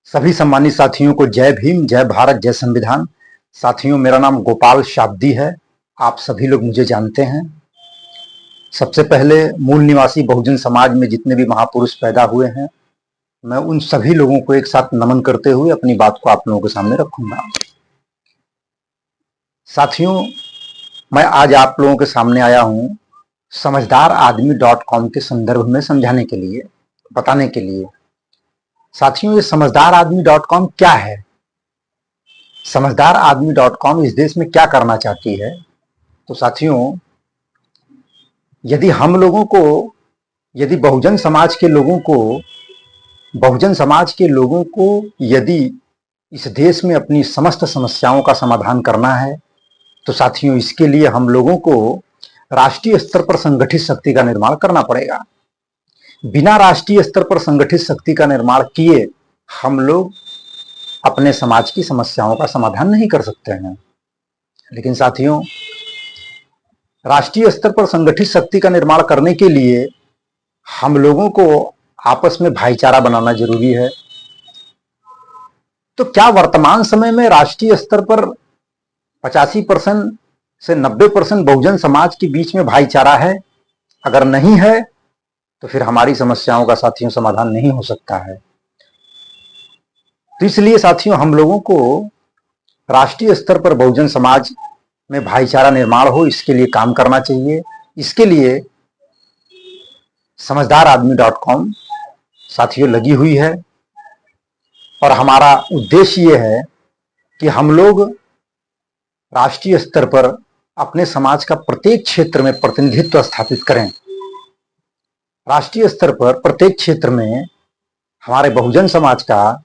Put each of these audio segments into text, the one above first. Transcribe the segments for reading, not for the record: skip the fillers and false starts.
सभी सम्मानित साथियों को जय भीम, जय भारत, जय संविधान। साथियों, मेरा नाम गोपाल शाब्दी है। आप सभी लोग मुझे जानते हैं। सबसे पहले मूल निवासी बहुजन समाज में जितने भी महापुरुष पैदा हुए हैं, मैं उन सभी लोगों को एक साथ नमन करते हुए अपनी बात को आप लोगों के सामने रखूंगा। साथियों, मैं आज आप लोगों के सामने आया हूं समझदारआदमी.com के संदर्भ में समझाने के लिए, बताने के लिए। साथियों, ये समझदारआदमी.com क्या है? समझदारआदमी.com इस देश में क्या करना चाहती है? तो साथियों, यदि हम लोगों को, यदि बहुजन समाज के लोगों को यदि इस देश में अपनी समस्त समस्याओं का समाधान करना है, तो साथियों इसके लिए हम लोगों को राष्ट्रीय स्तर पर संगठित शक्ति का निर्माण करना पड़ेगा। बिना राष्ट्रीय स्तर पर संगठित शक्ति का निर्माण किए हम लोग अपने समाज की समस्याओं का समाधान नहीं कर सकते हैं। लेकिन साथियों, राष्ट्रीय स्तर पर संगठित शक्ति का निर्माण करने के लिए हम लोगों को आपस में भाईचारा बनाना जरूरी है। तो क्या वर्तमान समय में राष्ट्रीय स्तर पर 85% से 90% बहुजन समाज के बीच में भाईचारा है? अगर नहीं है तो फिर हमारी समस्याओं का साथियों समाधान नहीं हो सकता है। तो इसलिए साथियों, हम लोगों को राष्ट्रीय स्तर पर बहुजन समाज में भाईचारा निर्माण हो, इसके लिए काम करना चाहिए। इसके लिए समझदारआदमी.com साथियों लगी हुई है और हमारा उद्देश्य ये है कि हम लोग राष्ट्रीय स्तर पर अपने समाज का प्रत्येक क्षेत्र में प्रतिनिधित्व स्थापित करें। राष्ट्रीय स्तर पर प्रत्येक क्षेत्र में हमारे बहुजन समाज का,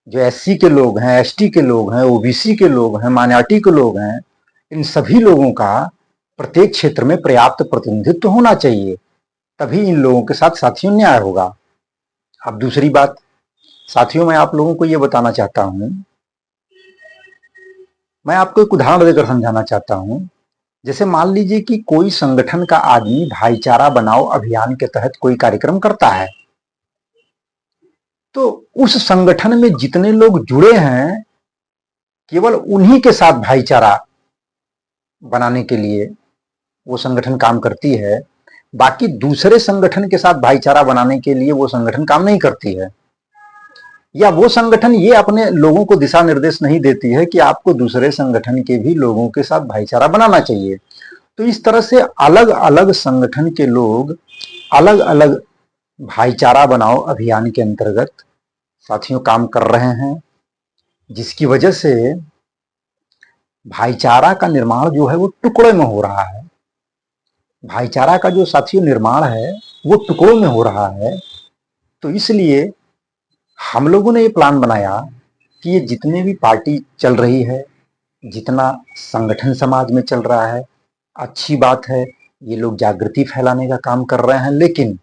जो एससी के लोग हैं, एसटी के लोग हैं, ओबीसी के लोग हैं, माइनॉरिटी के लोग हैं, इन सभी लोगों का प्रत्येक क्षेत्र में पर्याप्त प्रतिनिधित्व होना चाहिए। तभी इन लोगों के साथ साथियों न्याय होगा। अब दूसरी बात साथियों, मैं आप लोगों को यह बताना चाहता हूं, मैं आपको एक उदाहरण देकर समझाना चाहता हूं। जैसे मान लीजिए कि कोई संगठन का आदमी भाईचारा बनाओ अभियान के तहत कोई कार्यक्रम करता है, तो उस संगठन में जितने लोग जुड़े हैं, केवल उन्हीं के साथ भाईचारा बनाने के लिए वो संगठन काम करती है। बाकी दूसरे संगठन के साथ भाईचारा बनाने के लिए वो संगठन काम नहीं करती है, या वो संगठन ये अपने लोगों को दिशा निर्देश नहीं देती है कि आपको दूसरे संगठन के भी लोगों के साथ भाईचारा बनाना चाहिए। तो इस तरह से अलग अलग संगठन के लोग अलग अलग भाईचारा बनाओ अभियान के अंतर्गत साथियों काम कर रहे हैं, जिसकी वजह से भाईचारा का निर्माण जो है वो टुकड़े में हो रहा है। भाईचारा का जो साथियों निर्माण है वो टुकड़ों में हो रहा है। तो इसलिए हम लोगों ने ये प्लान बनाया कि ये जितने भी पार्टी चल रही है, जितना संगठन समाज में चल रहा है, अच्छी बात है, ये लोग जागृति फैलाने का काम कर रहे हैं। लेकिन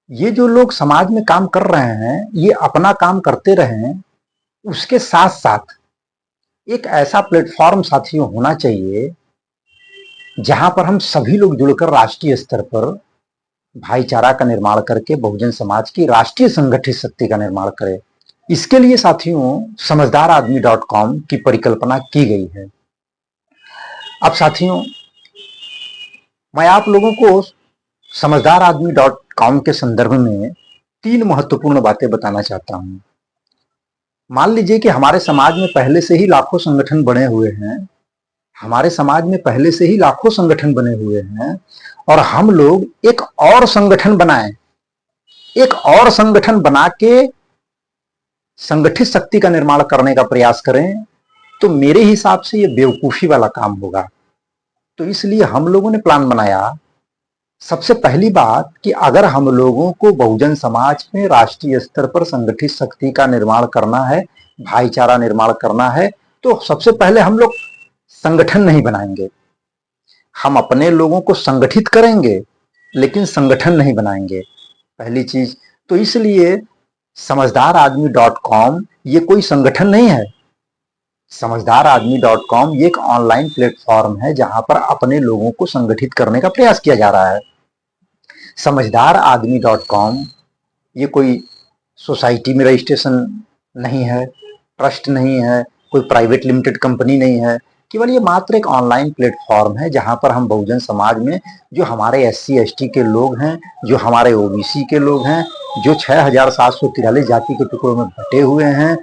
ये जो लोग समाज में काम कर रहे हैं, ये अपना काम करते रहें, उसके साथ साथ एक ऐसा प्लेटफॉर्म साथियों होना चाहिए जहां पर हम सभी लोग जुड़कर राष्ट्रीय स्तर पर भाईचारा का निर्माण करके बहुजन समाज की राष्ट्रीय संगठित शक्ति का निर्माण करें। इसके लिए साथियों समझदारआदमी.com की परिकल्पना की गई है। अब साथियों, मैं आप लोगों को समझदारआदमी.com के संदर्भ में 3 महत्वपूर्ण बातें बताना चाहता हूं। मान लीजिए कि हमारे समाज में पहले से ही लाखों संगठन बने हुए हैं, हमारे समाज में पहले से ही लाखों संगठन बने हुए हैं, और हम लोग एक और संगठन बनाएं, एक और संगठन बना के संगठित शक्ति का निर्माण करने का प्रयास करें, तो मेरे हिसाब से ये बेवकूफी वाला काम होगा। तो इसलिए हम लोगों ने प्लान बनाया, सबसे पहली बात कि अगर हम लोगों को बहुजन समाज में राष्ट्रीय स्तर पर संगठित शक्ति का निर्माण करना है, भाईचारा निर्माण करना है, तो सबसे पहले हम लोग संगठन नहीं बनाएंगे। हम अपने लोगों को संगठित करेंगे लेकिन संगठन नहीं बनाएंगे, पहली चीज। तो इसलिए समझदारआदमी.com ये कोई संगठन नहीं है। समझदारआदमी.com ये एक ऑनलाइन प्लेटफॉर्म है जहां पर अपने लोगों को संगठित करने का प्रयास किया जा रहा है। समझदारआदमी.com ये कोई सोसाइटी में रजिस्ट्रेशन नहीं है, ट्रस्ट नहीं है, कोई प्राइवेट लिमिटेड कंपनी नहीं है, केवल ये मात्र एक ऑनलाइन प्लेटफॉर्म है जहां पर हम बहुजन समाज में जो हमारे SC ST के लोग हैं, जो हमारे OBC के लोग हैं, जो 6743 जाति के टुकड़ों में बटे हुए हैं,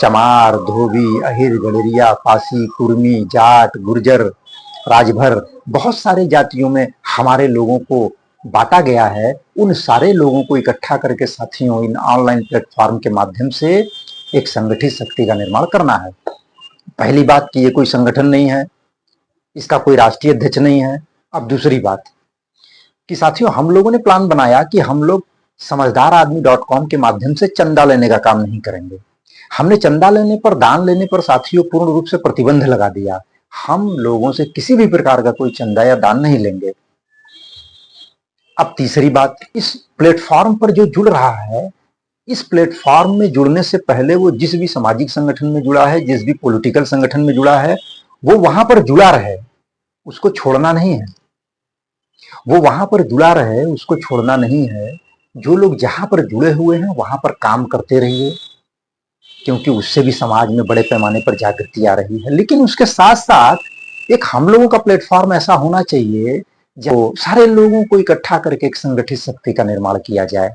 चमार, धोबी, अहिर, गडरिया, पासी, कुर्मी, जाट, गुर्जर, राजभर, बहुत सारे जातियों में हमारे लोगों को बांटा गया है। उन सारे लोगों को इकट्ठा करके साथियों इन ऑनलाइन प्लेटफॉर्म के माध्यम से एक संगठित शक्ति का निर्माण करना है। पहली बात कि ये कोई संगठन नहीं है, इसका कोई राष्ट्रीय अध्यक्ष नहीं है। अब दूसरी बात कि साथियों हम लोगों ने प्लान बनाया कि हम लोग समझदारआदमी.com के माध्यम से चंदा लेने का काम नहीं करेंगे। हमने चंदा लेने पर, दान लेने पर साथियों पूर्ण रूप से प्रतिबंध लगा दिया। हम लोगों से किसी भी प्रकार का कोई चंदा या दान नहीं लेंगे। अब तीसरी बात, इस प्लेटफॉर्म पर जो जुड़ रहा है, इस प्लेटफॉर्म में जुड़ने से पहले वो जिस भी सामाजिक संगठन में जुड़ा है, जिस भी पॉलिटिकल संगठन में जुड़ा है, वो वहां पर जुड़ा रहे, उसको छोड़ना नहीं है। वो वहां पर जुड़ा रहे, उसको छोड़ना नहीं है। जो लोग जहां पर जुड़े हुए हैं वहां पर काम करते रहिए, क्योंकि उससे भी समाज में बड़े पैमाने पर जागृति आ रही है। लेकिन उसके साथ साथ एक हम लोगों का प्लेटफॉर्म ऐसा होना चाहिए जो सारे लोगों को इकट्ठा करके एक संगठित शक्ति का निर्माण किया जाए।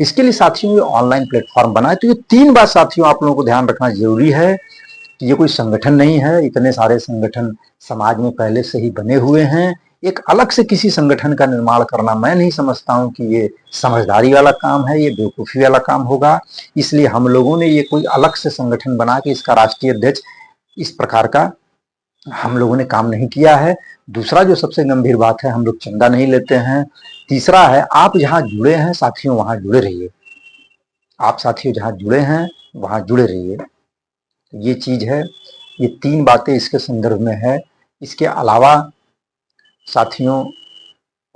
इसके लिए साथियों ये ऑनलाइन प्लेटफॉर्म बना है। तो ये 3 बात साथियों आप लोगों को ध्यान रखना जरूरी है कि ये कोई संगठन नहीं है। इतने सारे संगठन समाज में पहले से ही बने हुए हैं। एक अलग से किसी संगठन का निर्माण करना मैं नहीं समझता हूं कि ये समझदारी वाला काम है, ये बेवकूफी वाला काम होगा। इसलिए हम लोगों ने ये कोई अलग से संगठन बना के इसका राष्ट्रीय अध्यक्ष इस प्रकार का हम लोगों ने काम नहीं किया है। दूसरा जो सबसे गंभीर बात है, हम लोग चंदा नहीं लेते हैं। तीसरा है, आप जहां जुड़े हैं साथियों वहां जुड़े रहिए। आप साथियों जहां जुड़े हैं वहां जुड़े रहिए। ये चीज है, ये 3 बातें इसके संदर्भ में है। इसके अलावा साथियों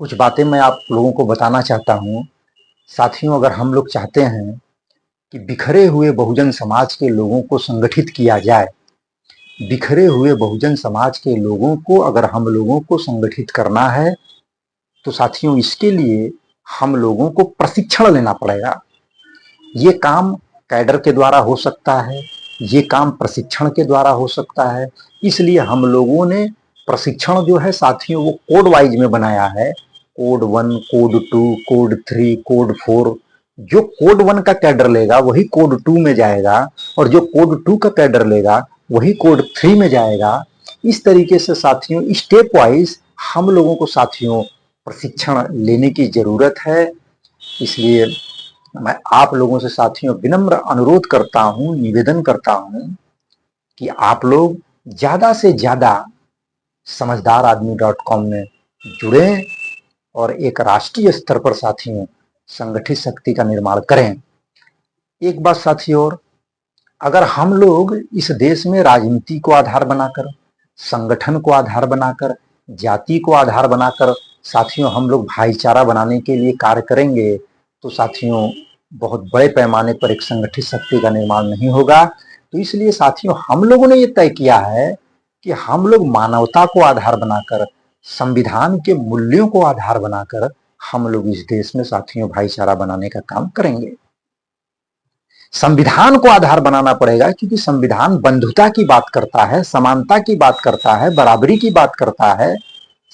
कुछ बातें मैं आप लोगों को बताना चाहता हूं। साथियों अगर हम लोग चाहते हैं कि बिखरे हुए बहुजन समाज के लोगों को संगठित किया जाए, बिखरे हुए बहुजन समाज के लोगों को अगर हम लोगों को संगठित करना है, तो साथियों इसके लिए हम लोगों को प्रशिक्षण लेना पड़ेगा। ये काम कैडर के द्वारा हो सकता है, ये काम प्रशिक्षण के द्वारा हो सकता है। इसलिए हम लोगों ने प्रशिक्षण जो है साथियों वो कोड वाइज में बनाया है। Code 1, code 2, code 3, code 4। जो कोड 1 का कैडर लेगा वही कोड 2 में जाएगा, और जो कोड 2 का कैडर लेगा वही कोड 3 में जाएगा। इस तरीके से साथियों स्टेप वाइज हम लोगों को साथियों प्रशिक्षण लेने की जरूरत है। इसलिए मैं आप लोगों से साथियों विनम्र अनुरोध करता हूं, निवेदन करता हूं कि आप लोग ज्यादा से ज्यादा समझदारआदमी.com में जुड़ें और एक राष्ट्रीय स्तर पर साथियों संगठित शक्ति का निर्माण करें। एक बात साथियों और, अगर हम लोग इस देश में राजनीति को आधार बनाकर, संगठन को आधार बनाकर, जाति को आधार बनाकर साथियों हम लोग भाईचारा बनाने के लिए कार्य करेंगे, तो साथियों बहुत बड़े पैमाने पर एक संगठित शक्ति का निर्माण नहीं होगा। तो इसलिए साथियों हम लोगों ने ये तय किया है कि हम लोग मानवता को आधार बनाकर, संविधान के मूल्यों को आधार बनाकर हम लोग इस देश में साथियों भाईचारा बनाने का काम करेंगे। संविधान को आधार बनाना पड़ेगा, क्योंकि संविधान बंधुता की बात करता है, समानता की बात करता है, बराबरी की बात करता है।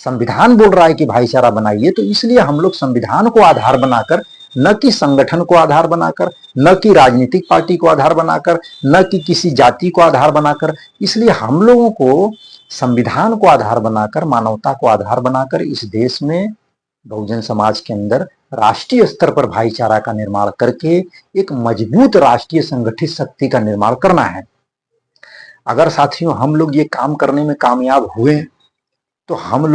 संविधान बोल रहा है कि भाईचारा बनाइए। तो इसलिए हम लोग संविधान को आधार बनाकर, न कि संगठन को आधार बनाकर, न कि राजनीतिक पार्टी को आधार बनाकर, न कि किसी जाति को आधार बनाकर, इसलिए हम लोगों को संविधान को आधार बनाकर, मानवता को आधार बनाकर इस देश में बहुजन समाज के अंदर राष्ट्रीय स्तर पर भाईचारा का निर्माण करके एक मजबूत राष्ट्रीय संगठित शक्ति का निर्माण करना है। अगर साथियों हम लोग ये काम करने में कामयाब हुए तो हम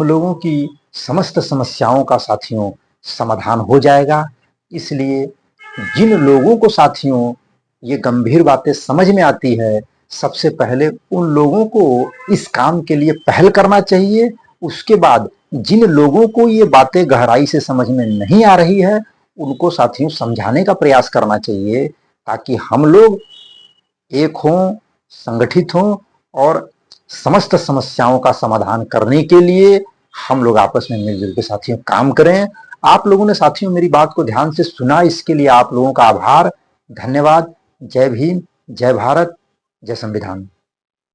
लोगों की समस्त समस्याओं का साथियों समाधान हो जाएगा। इसलिए जिन लोगों को साथियों ये गंभीर बातें समझ में आती है, सबसे पहले उन लोगों को इस काम के लिए पहल करना चाहिए। उसके बाद जिन लोगों को ये बातें गहराई से समझ में नहीं आ रही है, उनको साथियों समझाने का प्रयास करना चाहिए, ताकि हम लोग एक हों, संगठित हों और समस्त समस्याओं का समाधान करने के लिए हम लोग आपस में मिलजुल के साथियों काम करें। आप लोगों ने साथियों मेरी बात को ध्यान से सुना, इसके लिए आप लोगों का आभार, धन्यवाद। जय भीम, जय भारत, जय संविधान।